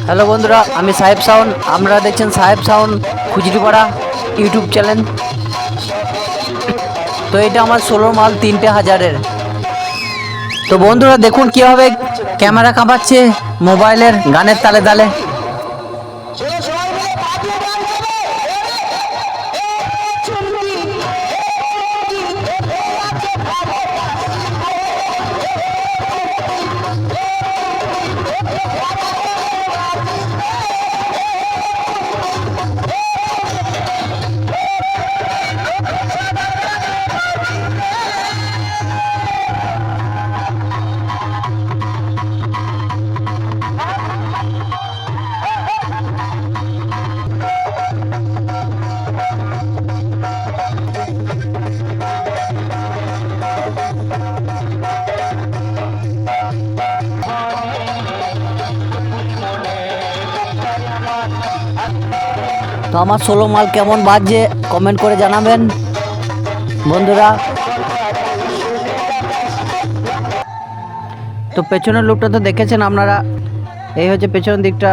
Hello বন্ধুরা, আমি সাহেব সাউন্ড। আপনারা দেখছেন সাহেব সাউন্ড খুচরিপাড়া ইউটিউব চ্যানেল। তো এটা আমার 16 মাল 3টে হাজারের। তো বন্ধুরা দেখুন কীভাবে ক্যামেরা কাঁপাচ্ছে মোবাইলের গানের তালে তালে। তো আমার 16 মাল কেমন বাজছে কমেন্ট করে জানাবেন বন্ধুরা। তো পেছনের লুকটা তো দেখেছেন আপনারা, এই হচ্ছে পেছনের দিকটা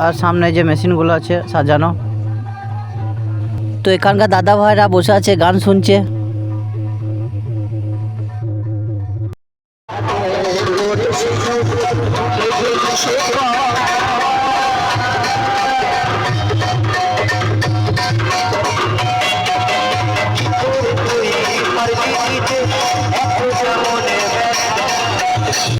আর সামনে যে মেশিনগুলো আছে সাজানো। তো এখানকার দাদা ভাইরা বসে আছে গান শুনছে।